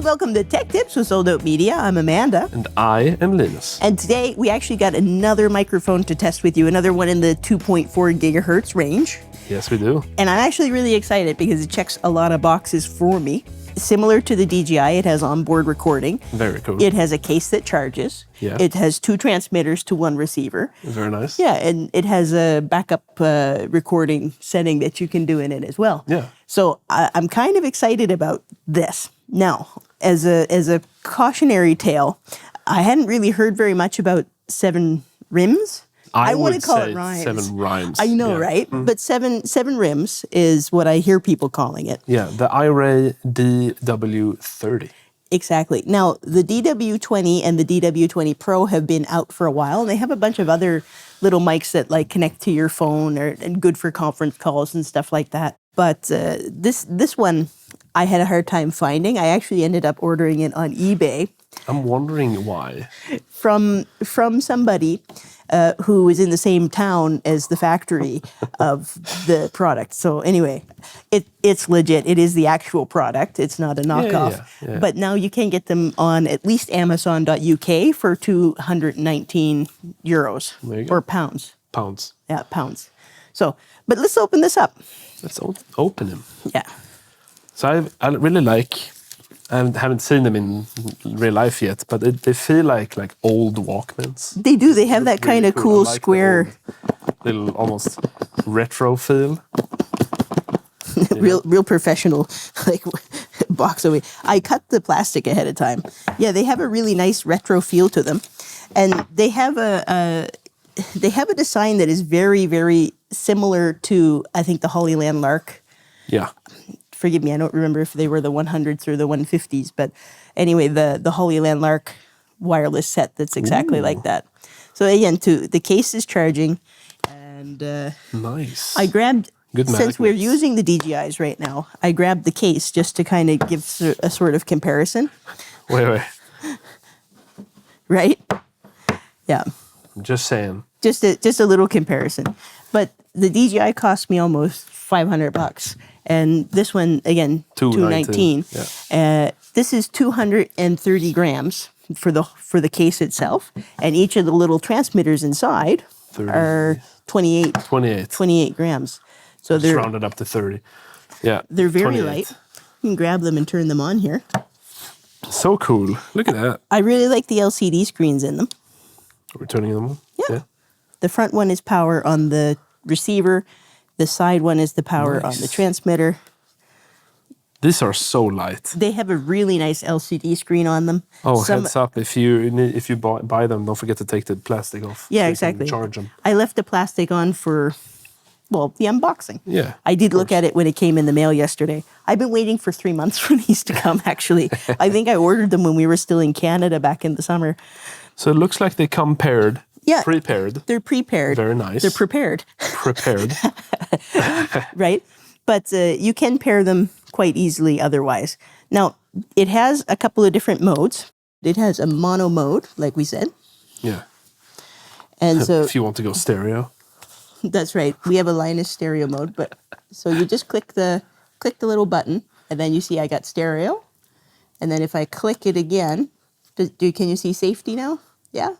welcome to Tech Tips with Sold Out Media. I'm Amanda. And I am Linus. And today we actually got another microphone to test with you, another one in the 2.4 gigahertz range. Yes, we do. And I'm actually really excited because it checks a lot of boxes for me. Similar to the DJI, it has onboard recording. Very cool. It has a case that charges. Yeah. It has 2 transmitters to 1 receiver. Very nice. Yeah, and it has a backup recording setting that you can do in it as well. Yeah. So I'm kind of excited about this. Now, as a cautionary tale, I hadn't really heard very much about 7 rims. I want would to call say it Rymes. 7 Rymes. I know, yeah. right? But seven rims is what I hear people calling it. Yeah, the iRay DW30. Exactly. Now, the DW20 and the DW20 Pro have been out for a while, and they have a bunch of other little mics that like connect to your phone and good for conference calls and stuff like that. But this one, I had a hard time finding. I actually ended up ordering it on eBay. I'm wondering why. From somebody who is in the same town as the factory of the product. So anyway, it's legit. It is the actual product. It's not a knockoff. Yeah. But now you can get them on at least Amazon.uk for 219 euros or pounds. Pounds. Yeah, pounds. So, but let's open this up. Let's open them. Yeah. So I really like. I haven't seen them in real life yet, but they feel like old Walkmans. They do. They have that Really kind of cool I like square, the little almost retro feel. real professional like box away. I cut the plastic ahead of time. Yeah, they have a really nice retro feel to them, and they have a design that is very, very similar to, I think, the Hollyland Lark. Yeah. Forgive me, I don't remember if they were the 100s or the 150s, but anyway, the Hollyland Lark wireless set that's exactly like that. So again, the case is charging, and nice. I grabbed, Good since we're magnets. using the DJIs right now, I grabbed the case just to kind of give a sort of comparison. Wait. Right? Yeah. I'm just saying. Just a little comparison. But the DJI cost me almost $500. And this one, again, $219. Yeah. This is 230 grams for the case itself. And each of the little transmitters inside 30. are 28 grams. So Just rounded up to 30. Yeah. they're very 28. light. You can grab them and turn them on here. So cool. Look at that. I really like the LCD screens in them. We're turning them on? Yeah. The front one is power on the receiver. The side one is the power on the transmitter. These are so light. They have a really nice LCD screen on them. Oh, heads up. If you buy them, don't forget to take the plastic off. Yeah, so you exactly. can charge them. I left the plastic on for, the unboxing. Yeah. I did look at it when it came in the mail yesterday. I've been waiting for 3 months for these to come, actually. I think I ordered them when we were still in Canada back in the summer. So it looks like they come paired. Yeah. Prepared. They're prepared. Very nice. They're prepared. Prepared. Right? But you can pair them quite easily otherwise. Now, it has a couple of different modes. It has a mono mode, like we said. Yeah. And so If you want to go stereo. that's right. We have a Linus stereo mode, but so you just click the little button, and then you see I got stereo. And then if I click it again, can you see safety now? Yeah.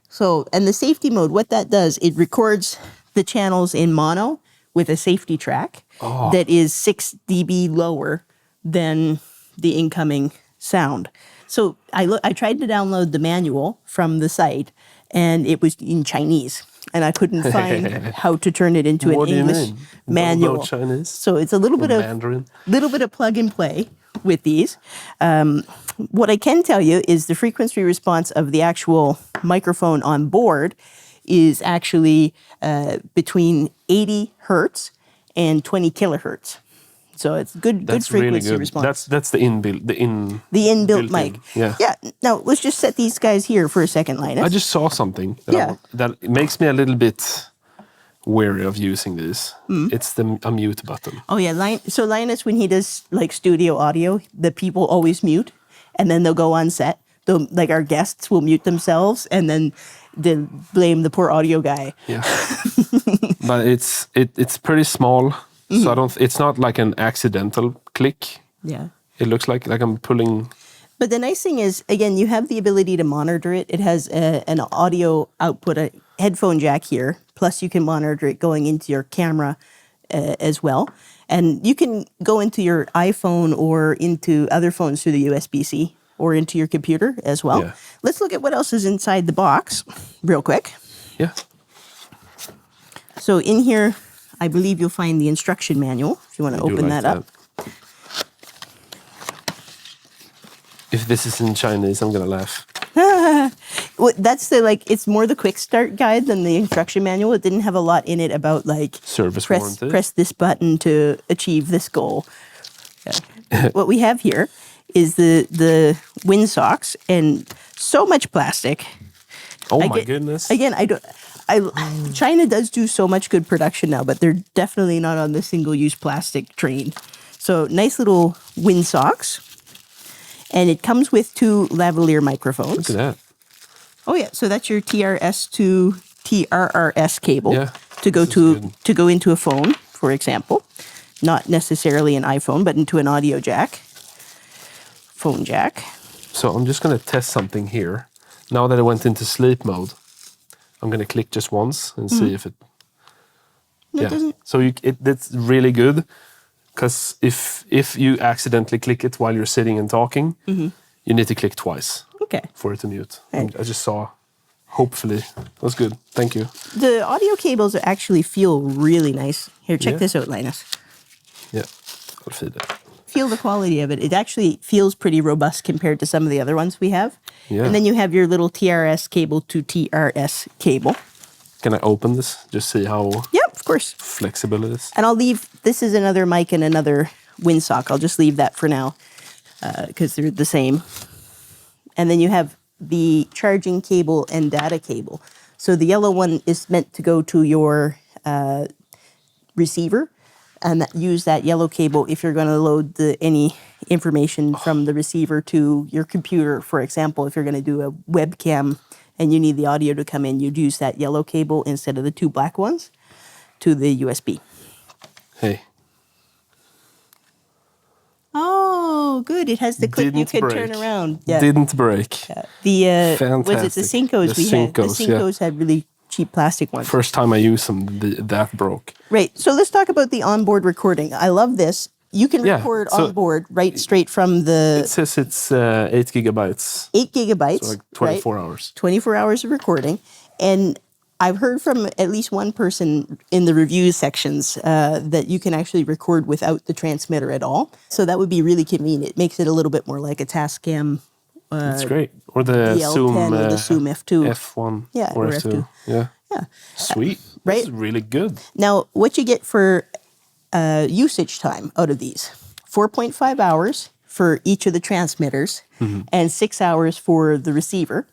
So, and the safety mode, what that does, it records the channels in mono with a safety track that is 6 dB lower than the incoming sound. So I tried to download the manual from the site, and it was in Chinese, and I couldn't find how to turn it into What an do you English mean? manual. No Chinese? So it's a little bit Mandarin? of plug and play with these. What I can tell you is the frequency response of the actual microphone on board is actually between 80 hertz and 20 kilohertz. So it's good frequency really good. response. That's the inbuilt inbuilt mic. Yeah. Yeah. Now let's just set these guys here for a second, Linus. I just saw something that makes me a little bit wary of using this. It's the mute button. Oh yeah, so Linus, when he does like studio audio, the people always mute, and then they'll go on set. They'll, like our guests will mute themselves, and then they blame the poor audio guy. Yeah, but it's pretty small, so I don't. It's not like an accidental click. Yeah. It looks like I'm pulling. But the nice thing is, again, you have the ability to monitor it. It has an audio output, a headphone jack here, plus you can monitor it going into your camera as well. And you can go into your iPhone or into other phones through the USB-C or into your computer as well. Yeah. Let's look at what else is inside the box real quick. Yeah. So in here, I believe you'll find the instruction manual, if you want to I do open like that up. If this is in Chinese, I'm gonna laugh. Well, that's it's more the quick start guide than the instruction manual. It didn't have a lot in it about Service press warranty. this button to achieve this goal. Yeah. What we have here is the wind socks and so much plastic. Oh my goodness. Again, China does do so much good production now, but they're definitely not on the single-use plastic train. So nice little wind socks. And it comes with 2 lavalier microphones. Look at that. Oh yeah, so that's your TRS to TRRS cable to go into a phone, for example. Not necessarily an iPhone, but into an audio jack. Phone jack. So I'm just gonna test something here. Now that I went into sleep mode, I'm gonna click just once and see if it. No, it doesn't. So that's really good, because if you accidentally click it while you're sitting and talking, you need to click twice. Okay. For it to mute. Right. I just saw. Hopefully, that's good. Thank you. The audio cables actually feel really nice. Here, check this out, Linus. Yeah, I'll feed it. Feel the quality of it. It actually feels pretty robust compared to some of the other ones we have. Yeah. And then you have your little TRS cable to TRS cable. Can I open this? Just see how Yep, of course. flexible it is. And I'll leave, this is another mic and another windsock. I'll just leave that for now because they're the same. And then you have the charging cable and data cable. So the yellow one is meant to go to your receiver, and use that yellow cable if you're going to load any information from the receiver to your computer. For example, if you're going to do a webcam and you need the audio to come in, you'd use that yellow cable instead of the 2 black ones to the USB. Hey. Oh, good. It has the clip you can turn around. Yeah. Didn't break. The Fantastic. was it the Syncos we had? The Syncos had really cheap plastic ones. First time I use them, that broke. Right. So let's talk about the onboard recording. I love this. You can record on board right straight from the... It says it's 8 gigabytes. 8 gigabytes. So 24 hours. 24 hours of recording. And I've heard from at least one person in the review sections that you can actually record without the transmitter at all. So that would be really convenient. It makes it a little bit more like a Tascam. It's great. Or the Zoom L10 or the Zoom F2. F1 Yeah, or or F2. F2. Yeah. Yeah. Sweet. Right? This is really good. Now, what you get for usage time out of these, 4.5 hours for each of the transmitters and 6 hours for the receiver.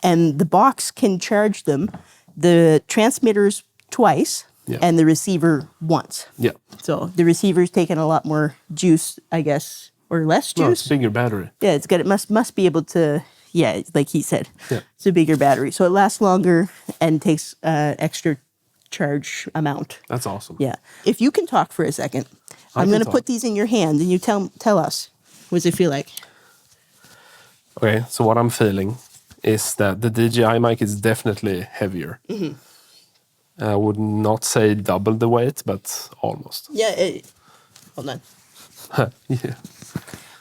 And the box can charge them, the transmitters twice and the receiver once. Yeah. So the receiver's taking a lot more juice, I guess, or less juice. No, it's bigger battery. Yeah, it's got. It must be able to. Yeah, like he said, it's a bigger battery, so it lasts longer and takes extra charge amount. That's awesome. Yeah. If you can talk for a second, I'm going to put these in your hand, and you tell us, what does it feel like? Okay, so what I'm feeling is that the DJI mic is definitely heavier. I would not say double the weight, but almost. Yeah. Hold on. Yeah.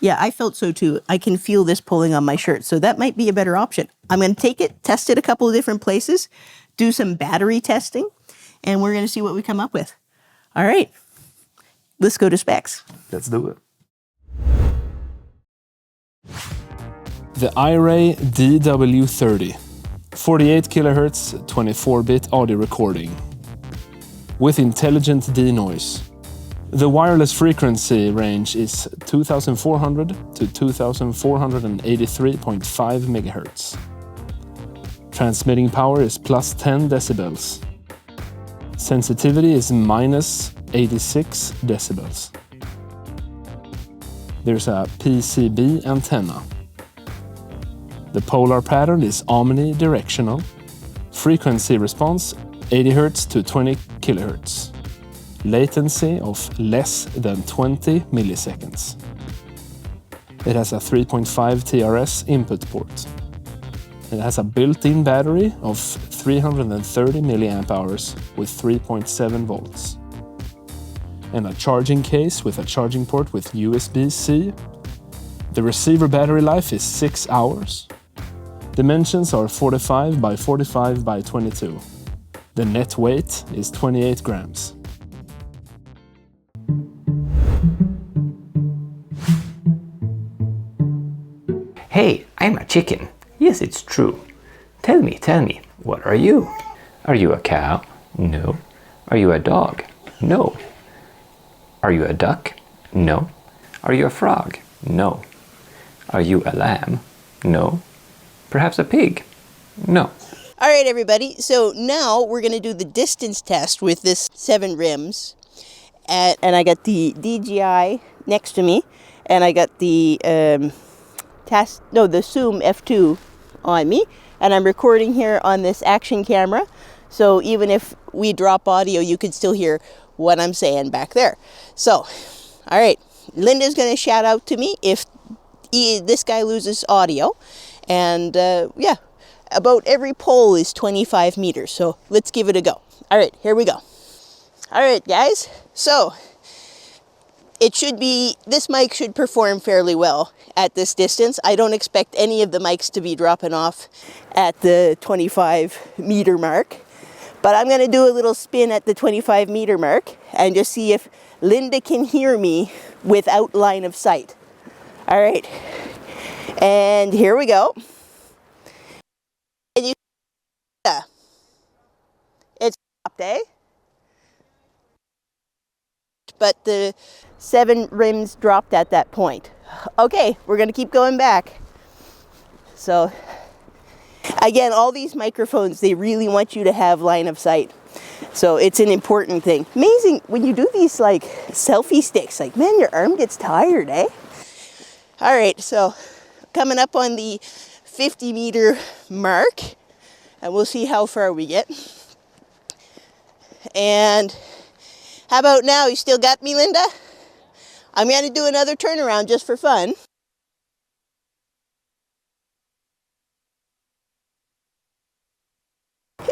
Yeah, I felt so too. I can feel this pulling on my shirt, so that might be a better option. I'm going to take it, test it a couple of different places, do some battery testing, and we're going to see what we come up with. All right. Let's go to specs. Let's do it. The iRay DW30, 48 kHz 24-bit audio recording with intelligent denoise. The wireless frequency range is 2400 to 2483.5 MHz. Transmitting power is plus 10 decibels. Sensitivity is minus 86 decibels. There's a PCB antenna. The polar pattern is omnidirectional. Frequency response 80 Hz to 20 kHz. Latency of less than 20 milliseconds. It has a 3.5 TRS input port. It has a built-in battery of 330 milliamp hours with 3.7 volts. And a charging case with a charging port with USB-C. The receiver battery life is 6 hours. Dimensions are 45 by 45 by 22. The net weight is 28 grams. Hey, I'm a chicken. Yes, it's true. Tell me, what are you? Are you a cow? No. Are you a dog? No. Are you a duck? No. Are you a frog? No. Are you a lamb? No. Perhaps a pig? No. All right, everybody. So now we're going to do the distance test with this 7 rims. And I got the DJI next to me. And I got the the Zoom F2 on me. And I'm recording here on this action camera. So even if we drop audio, you can still hear what I'm saying back there. So, all right. Linda's going to shout out to me if this guy loses audio. And yeah, about every pole is 25 meters. So let's give it a go. All right, here we go. All right, guys. So this mic should perform fairly well at this distance. I don't expect any of the mics to be dropping off at the 25 meter mark. But I'm going to do a little spin at the 25 meter mark and just see if Linda can hear me without line of sight. All right. And here we go. And it's stopped, eh? But the 7 rims dropped at that point. Okay, we're going to keep going back. So, again, all these microphones, they really want you to have line of sight. So it's an important thing. Amazing when you do these like selfie sticks, like, man, your arm gets tired, eh? All right, so coming up on the 50 meter mark, and we'll see how far we get. And how about now? You still got me, Linda? I'm going to do another turnaround just for fun.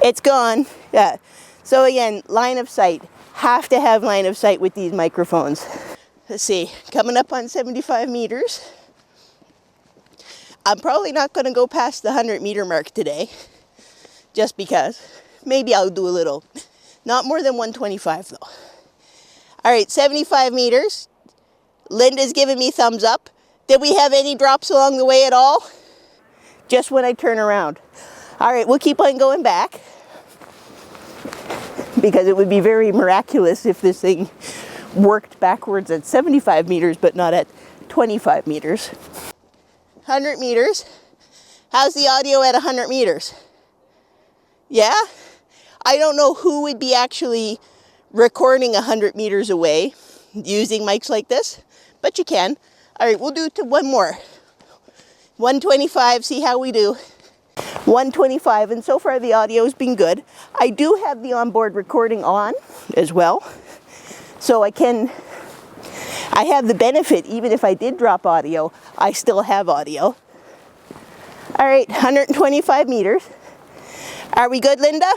It's gone. Yeah. So again, line of sight. Have to have line of sight with these microphones. Let's see. Coming up on 75 meters. I'm probably not going to go past the 100 meter mark today. Just because. Maybe I'll do a little. Not more than 125 though. All right, 75 meters. Linda's giving me thumbs up. Did we have any drops along the way at all? Just when I turn around. All right, we'll keep on going back. Because it would be very miraculous if this thing worked backwards at 75 meters, but not at 25 meters. 100 meters. How's the audio at 100 meters? Yeah? I don't know who would be actually recording 100 meters away using mics like this, but you can. All right, we'll do it to one more. 125, see how we do. 125, and so far the audio's been good. I do have the onboard recording on as well, so I have the benefit, even if I did drop audio, I still have audio. All right, 125 meters. Are we good, Linda?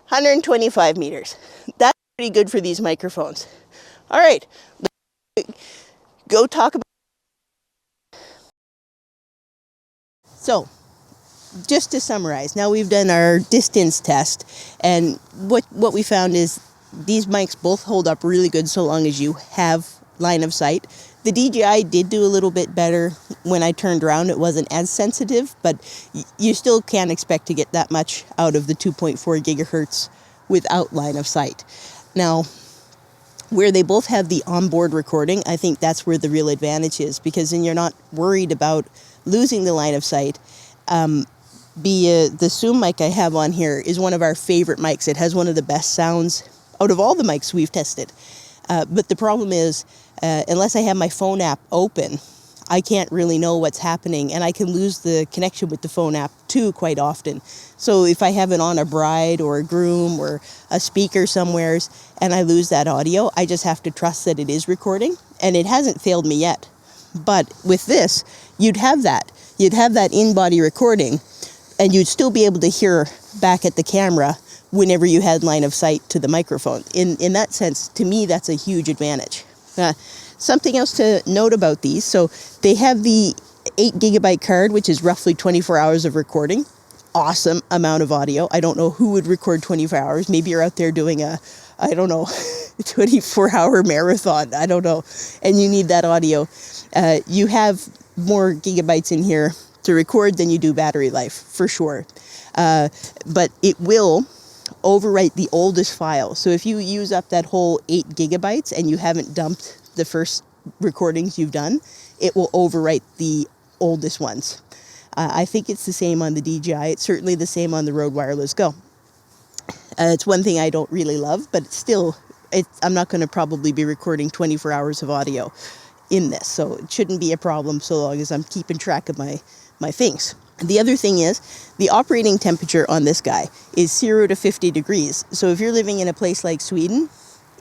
125 meters. That's pretty good for these microphones. All right, go talk about. So, just to summarize, now we've done our distance test, and what we found is these mics both hold up really good so long as you have line of sight. The DJI did do a little bit better when I turned around. It wasn't as sensitive, but you still can't expect to get that much out of the 2.4 gigahertz without line of sight. Now, where they both have the onboard recording, I think that's where the real advantage is, because then you're not worried about losing the line of sight. The Zoom mic I have on here is one of our favorite mics. It has one of the best sounds out of all the mics we've tested. But the problem is, unless I have my phone app open, I can't really know what's happening, and I can lose the connection with the phone app too quite often. So if I have it on a bride or a groom or a speaker somewheres and I lose that audio, I just have to trust that it is recording, and it hasn't failed me yet. But with this, you'd have that. You'd have that in-body recording, and you'd still be able to hear back at the camera whenever you had line of sight to the microphone. In that sense, to me, that's a huge advantage. Something else to note about these, so they have the 8 gigabyte card, which is roughly 24 hours of recording. Awesome amount of audio. I don't know who would record 24 hours. Maybe you're out there doing a, I don't know, 24-hour marathon. I don't know. And you need that audio. You have more gigabytes in here to record than you do battery life, for sure. But it will overwrite the oldest file. So if you use up that whole 8 gigabytes and you haven't dumped the first recordings you've done, it will overwrite the oldest ones. I think it's the same on the DJI. It's certainly the same on the Rode Wireless Go. It's one thing I don't really love, but still, I'm not going to probably be recording 24 hours of audio in this, so it shouldn't be a problem so long as I'm keeping track of my things. The other thing is, the operating temperature on this guy is 0 to 50 degrees. So if you're living in a place like Sweden,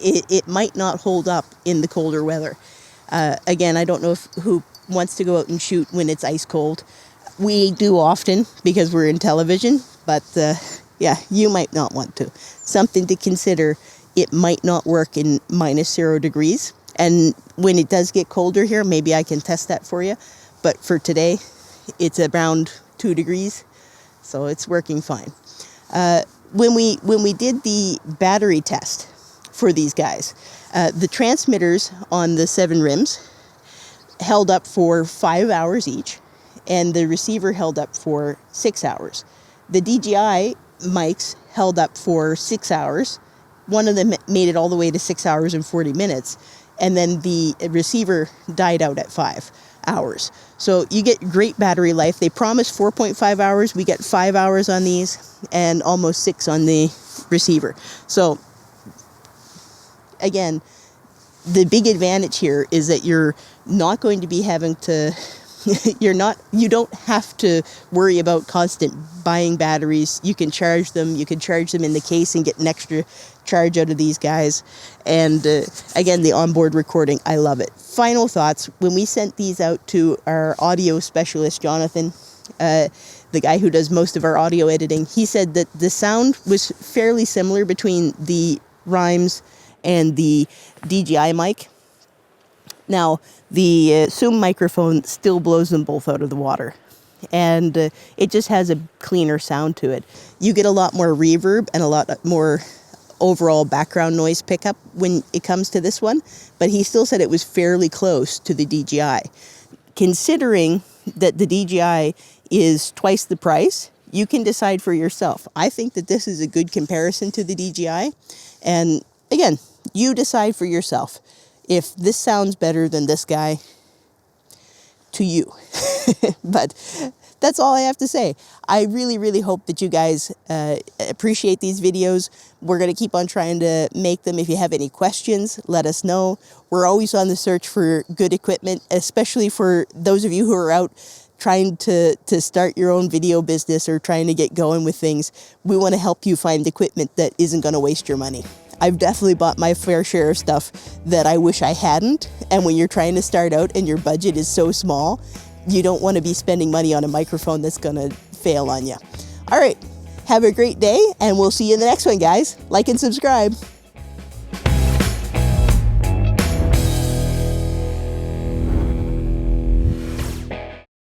it might not hold up in the colder weather. Again, I don't know who wants to go out and shoot when it's ice cold. We do often because we're in television, but yeah, you might not want to. Something to consider, it might not work in -0 degrees. And when it does get colder here, maybe I can test that for you. But for today, it's around 2 degrees, so it's working fine. When we did the battery test for these guys, the transmitters on the 7 Rymes held up for 5 hours each, and the receiver held up for 6 hours. The DJI mics held up for 6 hours. One of them made it all the way to 6 hours and 40 minutes, and then the receiver died out at 5 hours. So you get great battery life. They promise 4.5 hours. We get 5 hours on these and almost 6 on the receiver. So again, the big advantage here is that you're not going to be having to you don't have to worry about constant buying batteries. You can charge them in the case and get an extra charge out of these guys. And again, the onboard recording, I love it. Final thoughts, when we sent these out to our audio specialist, Jonathan, the guy who does most of our audio editing, he said that the sound was fairly similar between the Rymes and the DJI mic. Now, the Zoom microphone still blows them both out of the water, and it just has a cleaner sound to it. You get a lot more reverb and a lot more overall background noise pickup when it comes to this one, but he still said it was fairly close to the DJI. Considering that the DJI is twice the price, you can decide for yourself. I think that this is a good comparison to the DJI, and again, you decide for yourself. If this sounds better than this guy, to you. But that's all I have to say. I really, really hope that you guys appreciate these videos. We're going to keep on trying to make them. If you have any questions, let us know. We're always on the search for good equipment, especially for those of you who are out trying to start your own video business or trying to get going with things. We want to help you find equipment that isn't going to waste your money. I've definitely bought my fair share of stuff that I wish I hadn't. And when you're trying to start out and your budget is so small, you don't want to be spending money on a microphone that's going to fail on you. All right. Have a great day, and we'll see you in the next one, guys. Like and subscribe.